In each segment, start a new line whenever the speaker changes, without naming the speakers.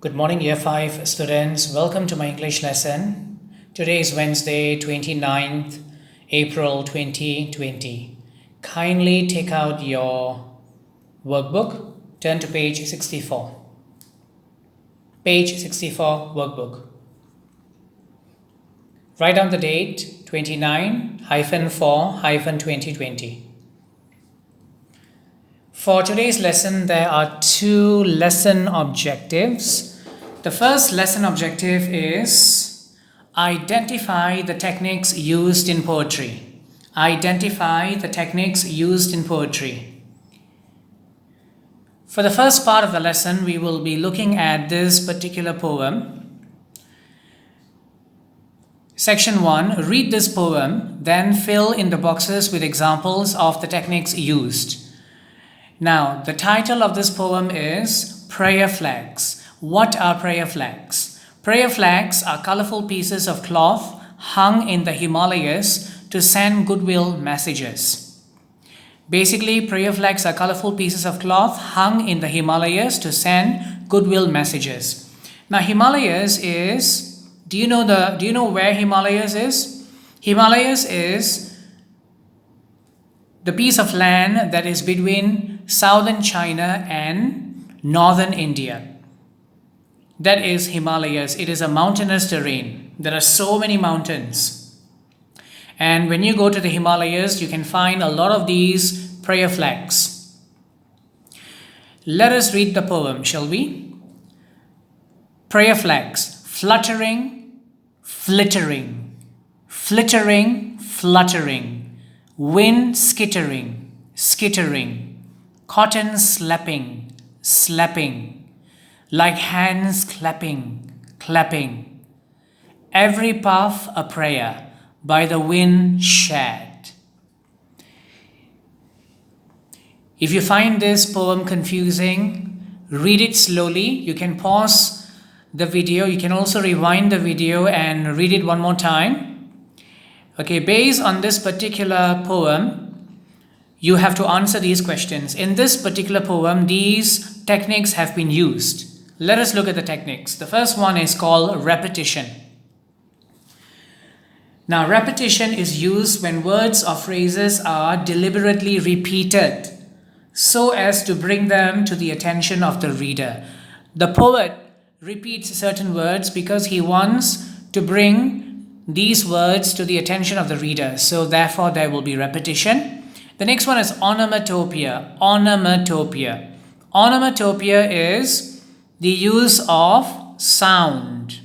Good morning, Year 5 students. Welcome to my English lesson. Today is Wednesday, 29th April 2020. Kindly take out your workbook. Turn to page 64. Page 64, workbook. Write down the date 29-4-2020. For today's lesson, there are two lesson objectives. The first lesson objective is identify the techniques used in poetry. Identify the techniques used in poetry. For the first part of the lesson, we will be looking at this particular poem. Section 1, read this poem, then fill in the boxes with examples of the techniques used. Now, the title of this poem is Prayer Flags. What are prayer flags? Prayer flags are colorful pieces of cloth hung in the Himalayas to send goodwill messages. Basically, prayer flags are colorful pieces of cloth hung in the Himalayas to send goodwill messages. Now, Himalayas is, do you know where Himalayas is? Himalayas is the piece of land that is between southern China and northern India. That is Himalayas. It is a mountainous terrain. There are so many mountains. And when you go to the Himalayas, you can find a lot of these prayer flags. Let us read the poem, shall we? Prayer flags. Fluttering, flittering, flittering, fluttering, wind skittering, skittering, cotton slapping, slapping, like hands clapping, clapping, every puff a prayer by the wind shed. If you find this poem confusing, read it slowly. You can pause the video. You can also rewind the video and read it one more time. Okay, based on this particular poem, you have to answer these questions. In this particular poem, these techniques have been used. Let us look at the techniques. The first one is called repetition. Now, repetition is used when words or phrases are deliberately repeated so as to bring them to the attention of the reader. The poet repeats certain words because he wants to bring these words to the attention of the reader. So therefore, there will be repetition. The next one is onomatopoeia. Onomatopoeia. Onomatopoeia is the use of sound.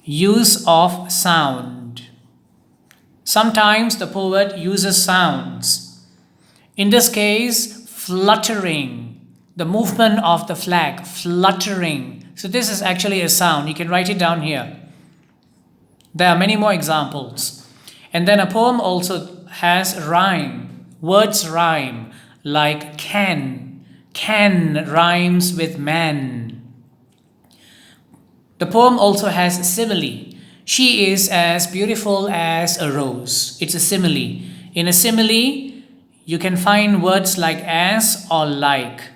Use of sound. Sometimes the poet uses sounds. In this case, fluttering, the movement of the flag, fluttering. So this is actually a sound. You can write it down here. There are many more examples. And then a poem also has rhyme. Words rhyme, like can. Can rhymes with man. The poem also has simile. She is as beautiful as a rose. It's a simile. In a simile, you can find words like as or like.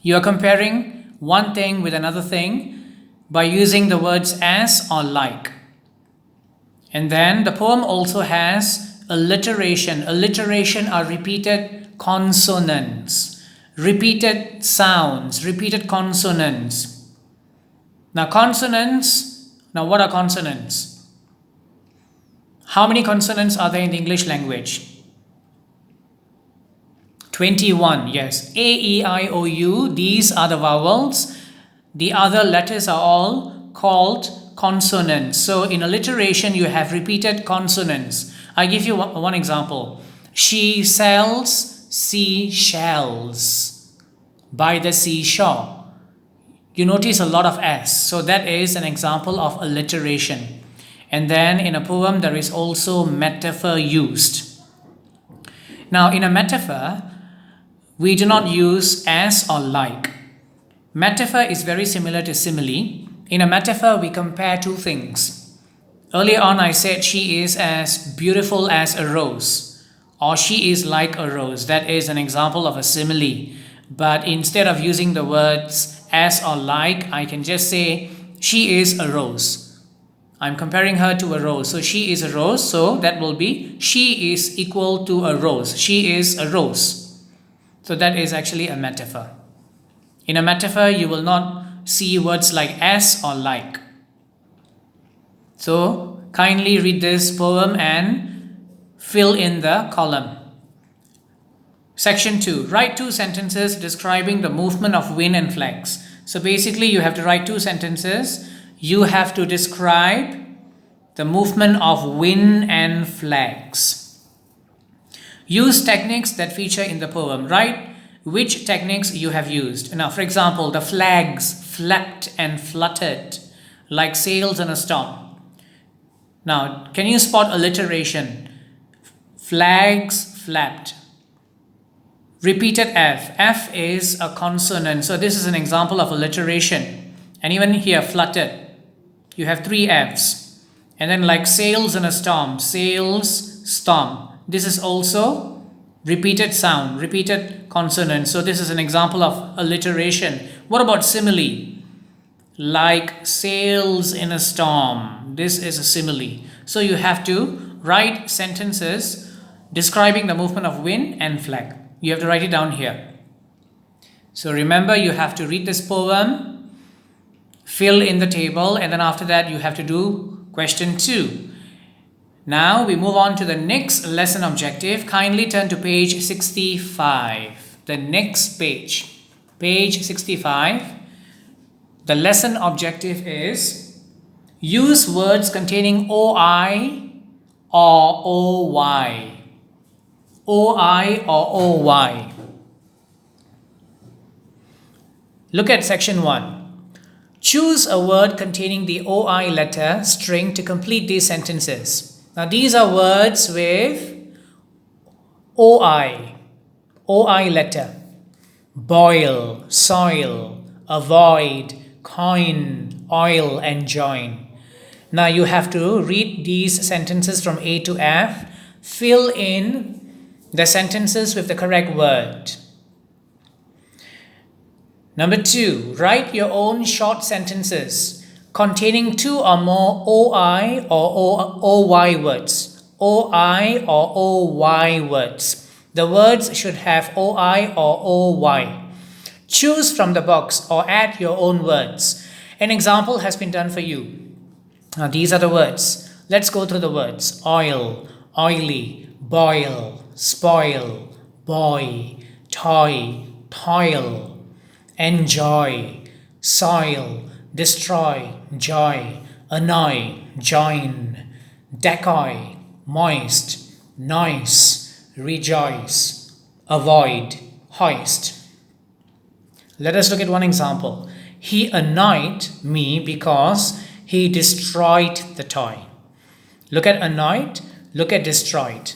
You are comparing one thing with another thing by using the words as or like. And then the poem also has alliteration. Alliteration are repeated consonants. Repeated sounds, repeated consonants. Now consonants, what are consonants? How many consonants are there in the English language? 21, yes. A, E, I, O, U, these are the vowels. The other letters are all called consonants. So in alliteration, you have repeated consonants. I give you one example. She sells seashells by the seashore. You notice a lot of S. So that is an example of alliteration. And then in a poem, there is also metaphor used. Now, in a metaphor, we do not use as or like. Metaphor is very similar to simile. In a metaphor, we compare two things. Earlier on, I said she is as beautiful as a rose, or she is like a rose. That is an example of a simile. But instead of using the words as or like, I can just say she is a rose. I'm comparing her to a rose. So she is a rose. So that will be she is equal to a rose. She is a rose. So that is actually a metaphor. In a metaphor, you will not see words like as or like. So kindly read this poem and fill in the column. Section 2. Write 2 sentences describing the movement of wind and flags. So basically you have to write 2 sentences. You have to describe the movement of wind and flags. Use techniques that feature in the poem. Write which techniques you have used. Now, for example, the flags flapped and fluttered like sails in a storm. Now, can you spot alliteration? Flags flapped. Repeated F. F is a consonant. So this is an example of alliteration. And even here, fluttered. You have 3 Fs. And then like sails in a storm. Sails, storm. This is also repeated sound, repeated consonant. So this is an example of alliteration. What about simile? Like sails in a storm. This is a simile. So you have to write sentences describing the movement of wind and flag. You have to write it down here. So remember, you have to read this poem, fill in the table, and then after that you have to do question 2. Now we move on to the next lesson objective. Kindly turn to page 65. The next page. Page 65. The lesson objective is use words containing OI or OY. OI or OY. Look at section 1. Choose a word containing the OI letter string to complete these sentences. Now these are words with OI letter. Boil, soil, avoid, coin, oil, and join. Now you have to read these sentences from A to F. Fill in the sentences with the correct word. Number 2, write your own short sentences containing 2 or more OI or OY words. OI or OY words. The words should have OI or OY. Choose from the box or add your own words. An example has been done for you. Now these are the words. Let's go through the words. Oil, oily, boil, spoil, boy, toy, toil, enjoy, soil, destroy, joy, annoy, join, decoy, moist, noise, rejoice, avoid, hoist. Let us look at one example. He annoyed me because he destroyed the toy. Look at annoyed, look at destroyed.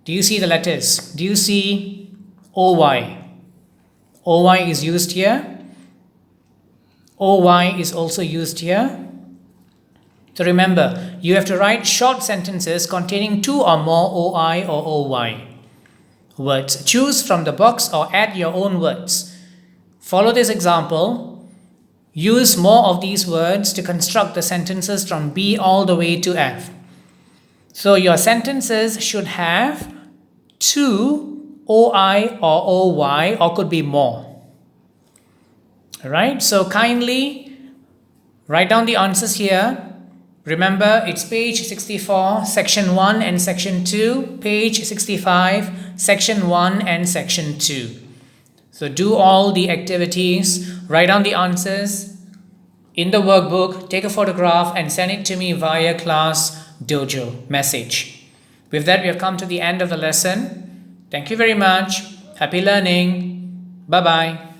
Do you see the letters? Do you see OY? OY is used here. OY is also used here. So remember, you have to write short sentences containing 2 or more OI or OY words. Choose from the box or add your own words. Follow this example. Use more of these words to construct the sentences from B all the way to F. So your sentences should have 2 OI or OY or could be more. Alright, so kindly write down the answers here. Remember, it's page 64, section 1 and section 2, page 65, section 1 and section 2. So do all the activities, write down the answers in the workbook, take a photograph and send it to me via Class Dojo message. With that, we have come to the end of the lesson. Thank you very much. Happy learning. Bye-bye.